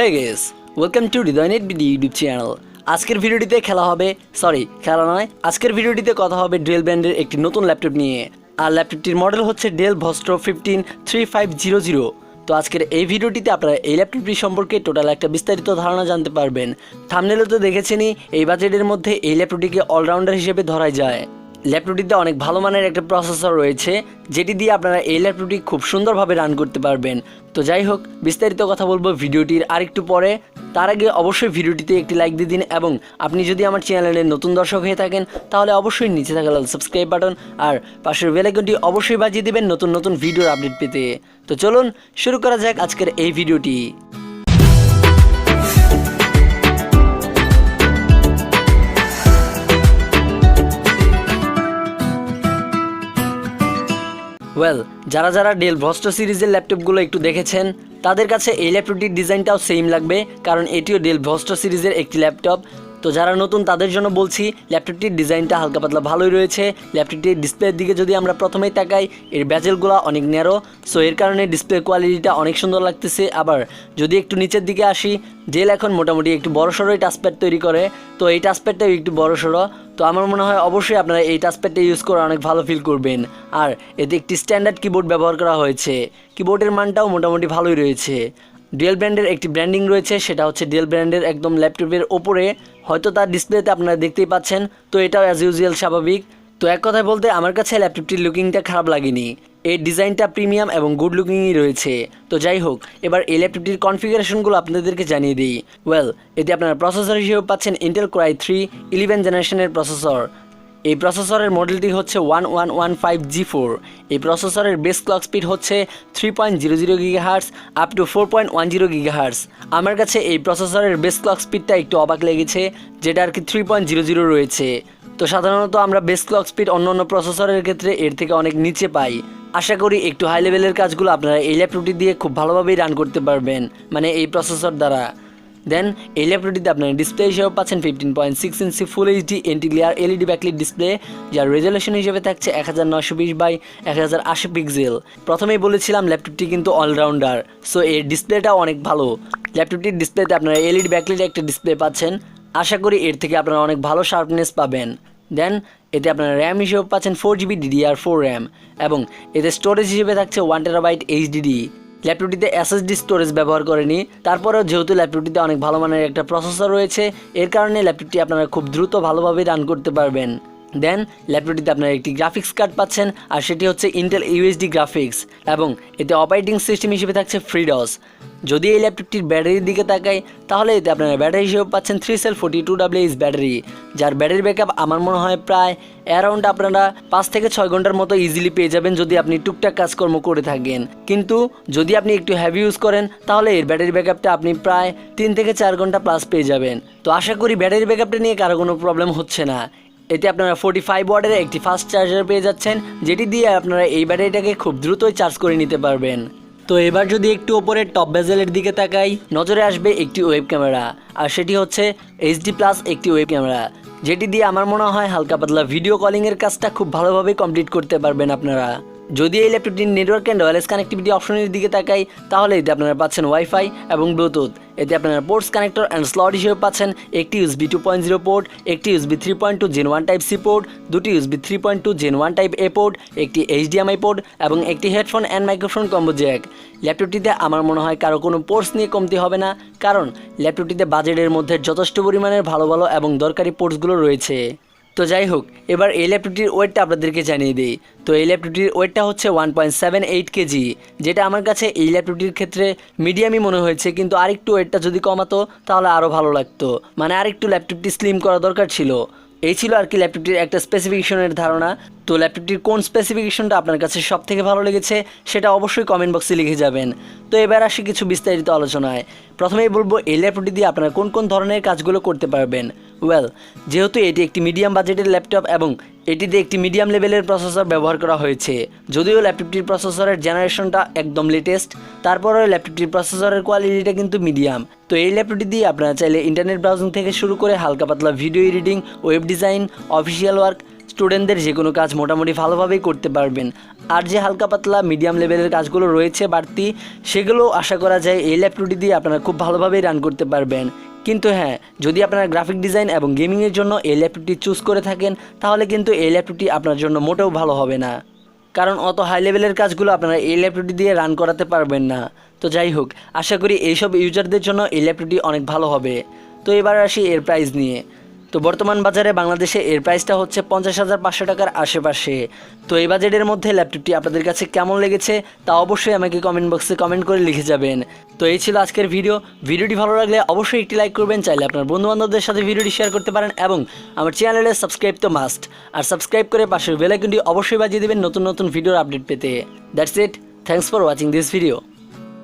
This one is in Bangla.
Hey guys, welcome to Ridoy Netbid YouTube channel. আজকের ভিডিওটিতে কথা হবে ডেল ব্র্যান্ডের একটি নতুন ল্যাপটপ নিয়ে। আর ল্যাপটপটির মডেল হচ্ছে Dell Vostro 153500। তো আজকের এই ভিডিওটিতে আপনারা এই ল্যাপটপটি সম্পর্কে টোটাল একটা বিস্তারিত ধারণা জানতে পারবেন। থাম্বনেলে তো দেখেছেনই, এই বাজেটের মধ্যে এই ল্যাপটপটিকে অলরাউন্ডার হিসেবে ধরা যায়। ল্যাপটপটিতে অনেক ভালো মানের একটা প্রসেসর রয়েছে, যেটি দিয়ে আপনারা এই ল্যাপটপটি খুব সুন্দরভাবে রান করতে পারবেন। তো যাই হোক, বিস্তারিত কথা বলবো ভিডিওটির আরেকটু পরে। তার আগে অবশ্যই ভিডিওটিতে একটি লাইক দিয়ে দিন, এবং আপনি যদি আমার চ্যানেলের নতুন দর্শক হয়ে থাকেন তাহলে অবশ্যই নিচে থাকা লাল সাবস্ক্রাইব বাটন আর পাশের বেল আইকনটি অবশ্যই বাজিয়ে দিবেন নতুন নতুন ভিডিওর আপডেট পেতে। তো চলুন শুরু করা যাক আজকের এই ভিডিওটি। যারা ডেল ভস্টো সিরিজের ল্যাপটপগুলো একটু দেখেছেন তাদের কাছে এই ল্যাপটপটির ডিজাইনটাও সেম লাগবে, কারণ এটিও ডেল ভস্টো সিরিজের একটি ল্যাপটপ। তো যারা নতুন তাদের জন্য বলছি, ল্যাপটপটির ডিজাইনটা হালকা পাতলা ভালোই রয়েছে। ল্যাপটপটির ডিসপ্লের দিকে যদি আমরা প্রথমেই তাকাই, এর ব্যাজেলগুলো অনেক ন্যারো, সো এর কারণে ডিসপ্লে কোয়ালিটিটা অনেক সুন্দর লাগতেছে। আবার যদি একটু নিচের দিকে আসি, ডেল এখন মোটামুটি একটু বড়সড়ই টাচপ্যাড তৈরি করে, তো এই টাচপ্যাডটাও একটু বড়সড়। তো আমার মনে হয় অবশ্যই আপনারা এই টাচপ্যাডটা ইউজ করে অনেক ভালো ফিল করবেন। আর এতে একটি স্ট্যান্ডার্ড কিবোর্ড ব্যবহার করা হয়েছে, কিবোর্ডের মানটাও মোটামুটি ভালোই রয়েছে। ডেল ব্র্যান্ডের একটি ব্র্যান্ডিং রয়েছে, সেটা হচ্ছে ডেল ব্র্যান্ডের একদম ল্যাপটপের ওপরে, হয়তো তার ডিসপ্লেতে আপনারা দেখতেই পাচ্ছেন। তো এটাও অ্যাজ ইউজুয়াল স্বাভাবিক। তো এক কথায় বলতে আমার কাছে ল্যাপটপটির লুকিংটা খারাপ লাগেনি, এর ডিজাইনটা প্রিমিয়াম এবং গুড লুকিংই রয়েছে। তো যাই হোক, এবার এই ল্যাপটপটির কনফিগারেশনগুলো আপনাদেরকে জানিয়ে দিই। এতে আপনারা প্রসেসর হিসেবে পাচ্ছেন ইন্টেল কোর i3 11 জেনারেশনের প্রসেসর। এই প্রসেসরের মডেলটি হচ্ছে 1115G4। এই প্রসেসরের বেস ক্লক স্পিড হচ্ছে 3.00 GHz আপ টু 4.10 GHz। আমার কাছে এই প্রসেসরের বেস ক্লক স্পিডটা একটু অবাক লেগেছে, যেটা আর কি 3.00 রয়েছে। তো সাধারণত আমরা বেস ক্লক স্পিড অন্য প্রসেসরের ক্ষেত্রে এর থেকে অনেক নিচে পাই। আশা করি একটু হাই লেভেলের কাজগুলো আপনারা এই ল্যাপটপটি দিয়ে খুব ভালোভাবেই রান করতে পারবেন, মানে এই প্রসেসর দ্বারা। দেন এই ল্যাপটপটিতে আপনারা ডিসপ্লে হিসেবে পাচ্ছেন 15.6 inch full HD anti glare LED backlight display, যার রেজলিউশন হিসেবে থাকছে 1920x1080 পিক্সেল। প্রথমেই বলেছিলাম ল্যাপটপটি কিন্তু অলরাউন্ডার, সো এর ডিসপ্লেটাও অনেক ভালো। ল্যাপটপটির ডিসপ্লেতে আপনারা এলইডি ব্যাকলাইট একটা ডিসপ্লে পাচ্ছেন, আশা করি এর থেকে আপনারা অনেক ভালো শার্পনেস পাবেন। দেন এতে আপনারা র্যাম হিসেবে পাচ্ছেন 4GB DDR4 র্যাম, এবং এতে স্টোরেজ হিসেবে থাকছে 1TB HDD। ল্যাপটপটিতে SSD স্টোরেজ ব্যবহার করেনি, তারপরেও যেহেতু ল্যাপটপটিতে অনেক ভালো মানের একটা প্রসেসর রয়েছে, এর কারণে ল্যাপটপটি আপনারা খুব দ্রুত ভালোভাবে রান করতে পারবেন। দেন ল্যাপটপটিতে আপনারা একটি গ্রাফিক্স কার্ড পাচ্ছেন, আর সেটি হচ্ছে ইন্টেল UHD গ্রাফিক্স, এবং এতে অপারেটিং সিস্টেম হিসেবে থাকছে FreeDOS। যদি এই ল্যাপটপটির ব্যাটারির দিকে তাকাই, তাহলে এতে আপনারা ব্যাটারি হিসেবে পাচ্ছেন 3 সেল 42AH ব্যাটারি, যার ব্যাটারি ব্যাকআপ আমার মনে হয় প্রায় অ্যারাউন্ড আপনারা 5 থেকে 6 ঘন্টার মতো ইজিলি পেয়ে যাবেন যদি আপনি টুকটাক কাজকর্ম করে থাকেন। কিন্তু যদি আপনি একটু হেভি ইউজ করেন, তাহলে এর ব্যাটারি ব্যাকআপটা আপনি প্রায় 3 থেকে 4 ঘন্টা প্লাস পেয়ে যাবেন। তো আশা করি ব্যাটারি ব্যাকআপটা নিয়ে কারো কোনো প্রবলেম হচ্ছে না। এতে আপনারা 45 ওয়াটের একটি ফাস্ট চার্জার পেয়ে যাচ্ছেন, যেটি দিয়ে আপনারা এই ব্যাটারিটাকে খুব দ্রুতই চার্জ করে নিতে পারবেন। তো এবার যদি একটু ওপরে টপ বেজেলের দিকে তাকাই, নজরে আসবে একটি ওয়েব ক্যামেরা, আর সেটি হচ্ছে HD+ একটি ওয়েব ক্যামেরা, যেটি দিয়ে আমার মনে হয় হালকা পাতলা ভিডিও কলিংয়ের কাজটা খুব ভালোভাবে কমপ্লিট করতে পারবেন আপনারা। যদি এই ল্যাপটপটির নেটওয়ার্ক অ্যান্ড ওয়্যারলেস কানেক্টিভিটি অপশনের দিকে তাকাই, তাহলে এতে আপনারা পাচ্ছেন ওয়াইফাই এবং ব্লুটুথ। এতে আপনারা পোর্টস কানেক্টর অ্যান্ড স্লট হিসেবে পাচ্ছেন একটি USB 2.0 পোর্ট, একটি USB 3.2 Gen 1 type C port, দুটি USB 3.2 Gen 1 type A port, একটি HDMI পোর্ট, এবং একটি headphone and microphone combo jack. ল্যাপটপটিতে আমার মনে হয় কারো কোনো পোর্টস নিয়ে কমতি হবে না, কারণ ল্যাপটপটিতে বাজেটের মধ্যে যথেষ্ট পরিমাণের ভালো এবং দরকারি পোর্টসগুলো রয়েছে। তো যাই হোক, এবার এই ল্যাপটপটির ওয়েটটা আপনাদেরকে জানিয়ে দিই। তো এই ল্যাপটপটির ওয়েটটা হচ্ছে 1.78 কেজি, যেটা আমার কাছে এই ল্যাপটপটির ক্ষেত্রে মিডিয়ামই মনে হয়েছে, কিন্তু আরেকটু ওয়েটটা যদি কমাতো তাহলে আরও ভালো লাগতো, মানে আরেকটু ল্যাপটপটি স্লিম করা দরকার ছিল। এই ছিল আর কি ল্যাপটপটির একটা স্পেসিফিকেশনের ধারণা। তো ল্যাপটপটির কোন স্পেসিফিকেশনটা আপনার কাছে সব থেকে ভালো লেগেছে সেটা অবশ্যই কমেন্ট বক্সে লিখে যাবেন। তো এবার আসি কিছু বিস্তারিত আলোচনায়। প্রথমেই বলবো এই ল্যাপটপটি দিয়ে আপনারা কোন কোন ধরনের কাজগুলো করতে পারবেন। যেহেতু এটি একটি মিডিয়াম বাজেটের ল্যাপটপ এবং এটিতে একটি মিডিয়াম লেভেলের প্রসেসর ব্যবহার করা হয়েছে, যদিও ল্যাপটপটির প্রসেসরের জেনারেশনটা একদম লেটেস্ট, তারপরেও ল্যাপটপটির প্রসেসরের কোয়ালিটিটা কিন্তু মিডিয়াম। তো এই ল্যাপটপটি দিয়ে আপনারা চাইলে ইন্টারনেট ব্রাউজিং থেকে শুরু করে হালকা পাতলা video editing, web design, official work স্টুডেন্টদের যে কোনো কাজ মোটামুটি ভালোভাবেই করতে পারবেন। আর যে হালকা পাতলা মিডিয়াম লেভেলের কাজগুলো রয়েছে বাড়তি, সেগুলো আশা করা যায় এই ল্যাপটপটি দিয়ে আপনারা খুব ভালোভাবেই রান করতে পারবেন। কিন্তু হ্যাঁ, যদি আপনারা গ্রাফিক ডিজাইন এবং গেমিংয়ের জন্য এই ল্যাপটপটি চুজ করে থাকেন, তাহলে কিন্তু এই ল্যাপটপটি আপনার জন্য মোটেও ভালো হবে না, কারণ অত হাই লেভেলের কাজগুলো আপনারা এই ল্যাপটপটি দিয়ে রান করাতে পারবেন না। তো যাই হোক, আশা করি এইসব ইউজারদের জন্য এই ল্যাপটপটি অনেক ভালো হবে। তো এবার আসি এর প্রাইস নিয়ে। তো বর্তমান বাজারে বাংলাদেশে এর প্রাইসটা হচ্ছে 50,500 টাকার আশেপাশে। তো এই বাজেটের মধ্যে ল্যাপটপটি আপনাদের কাছে কেমন লেগেছে তা অবশ্যই আমাকে কমেন্ট বক্সে কমেন্ট করে লিখে যাবেন। তো এই ছিল আজকের ভিডিওটি ভালো লাগলে অবশ্যই একটি লাইক করবেন, চাইলে আপনার বন্ধুবান্ধবদের সাথে ভিডিওটি শেয়ার করতে পারেন এবং আমার চ্যানেলে সাবস্ক্রাইব তো মাস্ট, আর সাবস্ক্রাইব করে পাশের বেল আইকনটি অবশ্যই বাজিয়ে দেবেন নতুন নতুন ভিডিওর আপডেট পেতে। That's it, thanks for watching this video.